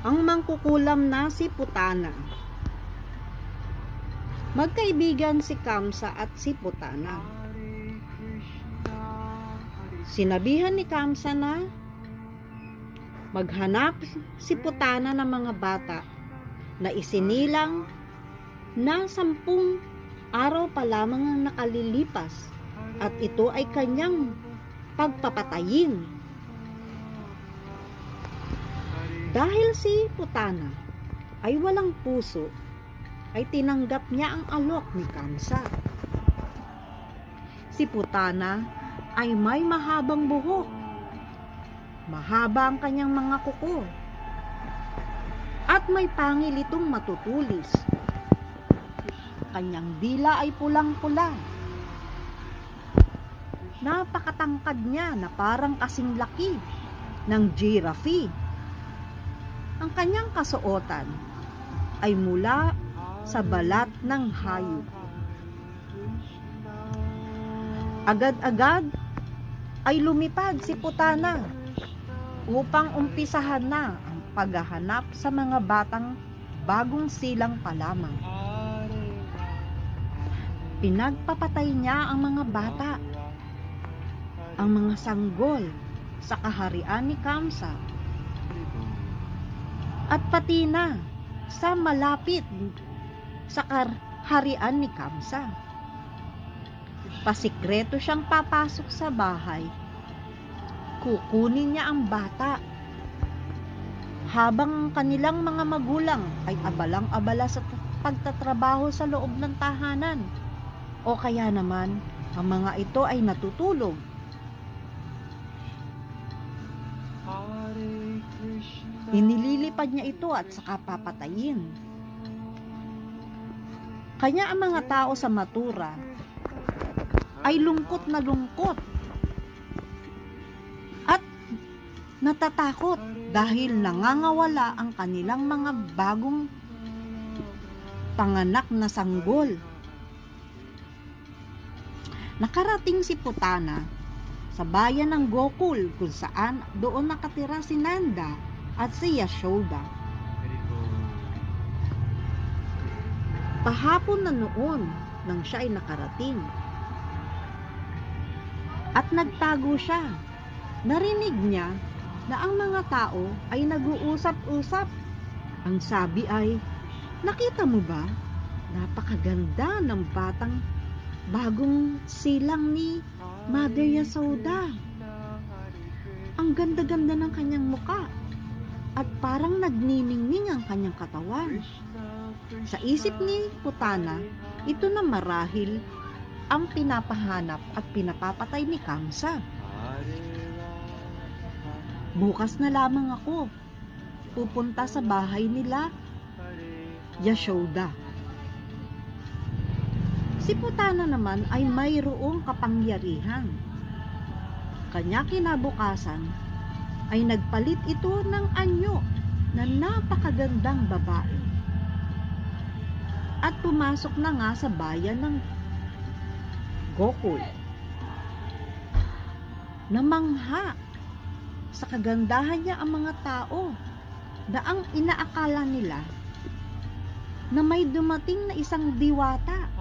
Ang mangkukulam na si Putana. Magkaibigan si Kamsa at si Putana. Sinabihan ni Kamsa na maghanap si Putana ng mga bata na isinilang na 10 araw pa lamang ang nakalilipas at ito ay kanyang pagpapatayin. Dahil si Putana ay walang puso, ay tinanggap niya ang alok ni Kamsa. Si Putana ay may mahabang buhok, mahaba ang kanyang mga kuko, at may pangil itong matutulis. Kanyang dila ay pulang-pula. Napakatangkad niya na parang kasing laki ng giraffe. Ang kanyang kasuotan ay mula sa balat ng hayop. Agad-agad ay lumipad si Putana upang umpisahan na ang paghahanap sa mga batang bagong silang pa lamang. Pinagpapatay niya ang mga bata, ang mga sanggol sa kaharian ni Kamsa, at pati na sa malapit sa kaharian ni Kamsa. Pasikreto siyang papasok sa bahay. Kukunin niya ang bata habang kanilang mga magulang ay abalang-abala sa pagtatrabaho sa loob ng tahanan, o kaya naman ang mga ito ay natutulog. Inililipad niya ito at saka papatayin. Kanya ang mga tao sa Mathura ay lungkot na lungkot at natatakot dahil nangangawala ang kanilang mga bagong panganak na sanggol. Nakarating si Putana sa bayan ng Gokul kung saan doon nakatira si Nanda at si Yashoda. Pahapon na noon nang siya ay nakarating. At nagtago siya. Narinig niya na ang mga tao ay nag-uusap-usap. Ang sabi ay, "Nakita mo ba? Napakaganda ng batang bagong silang ni Mother Yashoda. Ang ganda-ganda ng kanyang muka at parang nagniningning ang kanyang katawan." Sa isip ni Putana, ito na marahil ang pinapahanap at pinapapatay ni Kamsa. Bukas na lamang ako pupunta sa bahay nila Yashoda. Si Putana naman ay mayroong kapangyarihan. Kanya kinabukasan ay nagpalit ito ng anyo na napakagandang babae. At pumasok na nga sa bayan ng Gokul. Namangha sa kagandahan niya ang mga tao na ang inaakala nila na may dumating na isang diwata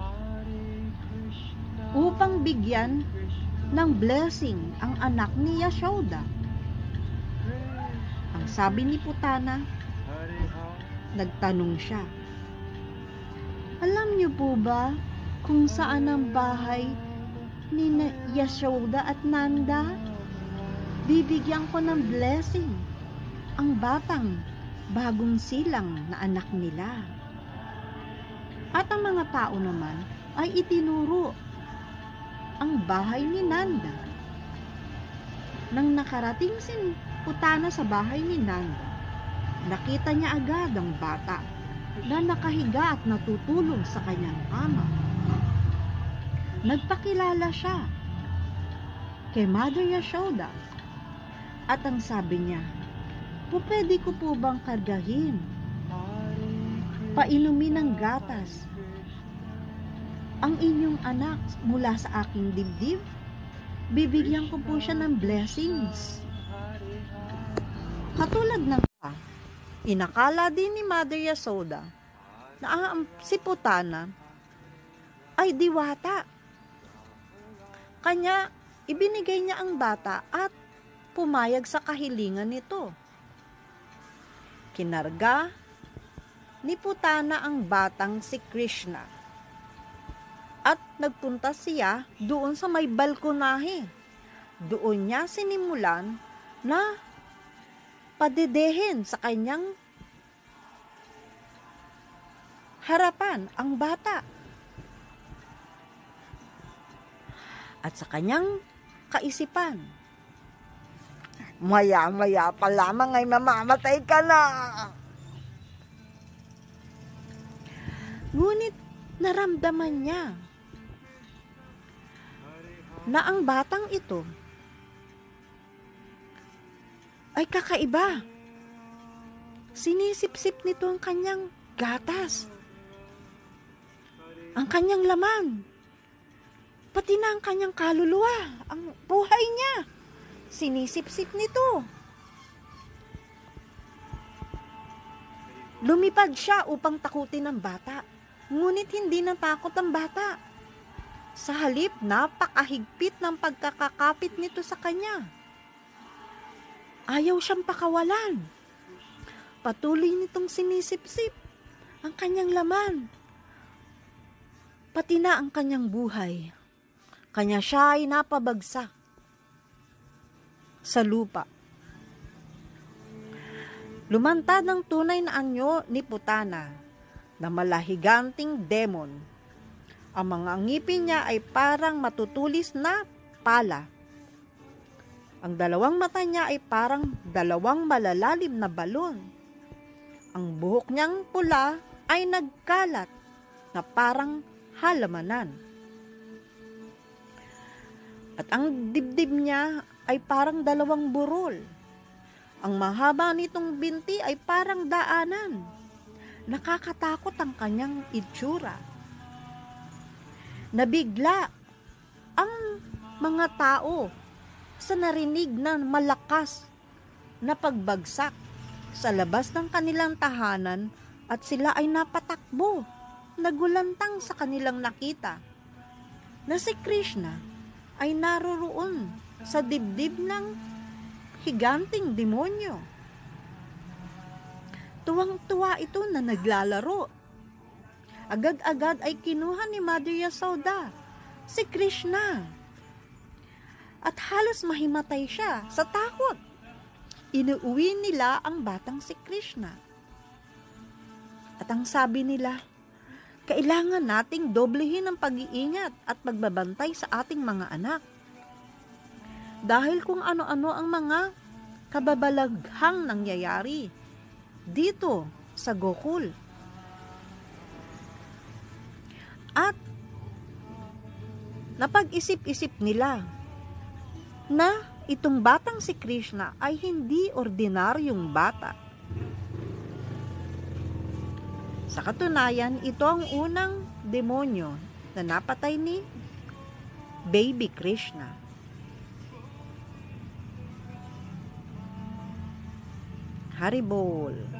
upang bigyan ng blessing ang anak ni Yashoda. Ang sabi ni Putana, nagtanong siya, "Alam niyo po ba kung saan ang bahay ni Yashoda at Nanda? Bibigyan ko ng blessing ang batang bagong silang na anak nila." At ang mga tao naman ay itinuro ang bahay ni Nanda. Nang nakarating si Putana sa bahay ni Nanda, nakita niya agad ang bata na nakahiga at natutulog sa kanyang ama. Nagpakilala siya kay Mother Yashoda at ang sabi niya, "Pwede ko po bang kargahin, painumin ng gatas ang inyong anak mula sa aking dibdib? Bibigyan ko po siya ng blessings." Katulad ng Inakala din ni Mother Yasoda na si Putana ay diwata. Kanya ibinigay niya ang bata at pumayag sa kahilingan nito. Kinarga ni Putana ang batang si Krishna at nagpunta siya doon sa may balkonahe. Doon niya sinimulan na padedehin sa kanyang harapan ang bata. At sa kanyang kaisipan, maya-maya pa lamang ay mamamatay ka na. Ngunit naramdaman niya na ang batang ito ay kakaiba. Sinisip-sip nito ang kanyang gatas, ang kanyang laman, pati na ang kanyang kaluluwa, ang buhay niya. Sinisip-sip nito. Lumipad siya upang takutin ang bata, ngunit hindi natakot ang bata. Sa halip, napakahigpit ng pagkakakapit nito sa kanya. Ayaw siyang pakawalan. Patuloy nitong sinisip-sip ang kanyang laman, pati na ang kanyang buhay. Kanya siya ay napabagsak sa lupa. Lumantad ang tunay na anyo ni Putana na malahiganting demon. Ang mga ngipin niya ay parang matutulis na pala. Ang dalawang mata niya ay parang dalawang malalalim na balon. Ang buhok niyang pula ay nagkalat na parang halamanan. At ang dibdib niya ay parang dalawang burol. Ang mahaba nitong binti ay parang daanan. Nakakatakot ang kanyang itsura. Nabigla ang mga tao sa narinig na malakas na pagbagsak sa labas ng kanilang tahanan at sila ay napatakbo, nagulantang sa kanilang nakita na si Krishna ay naroroon sa dibdib ng higanting demonyo. Tuwang-tuwa ito na naglalaro. Agad-agad ay kinuha ni Mother Yasoda si Krishna at halos mahimatay siya sa takot. Inuuwi nila ang batang si Krishna. At ang sabi nila, kailangan nating doblehin ang pag-iingat at pagbabantay sa ating mga anak. Dahil kung ano-ano ang mga kababalaghang nangyayari dito sa Gokul. At napag-isip-isip nila na itong batang si Krishna ay hindi ordinaryong bata. Sa katunayan, ito ang unang demonyo na napatay ni Baby Krishna. Haribol.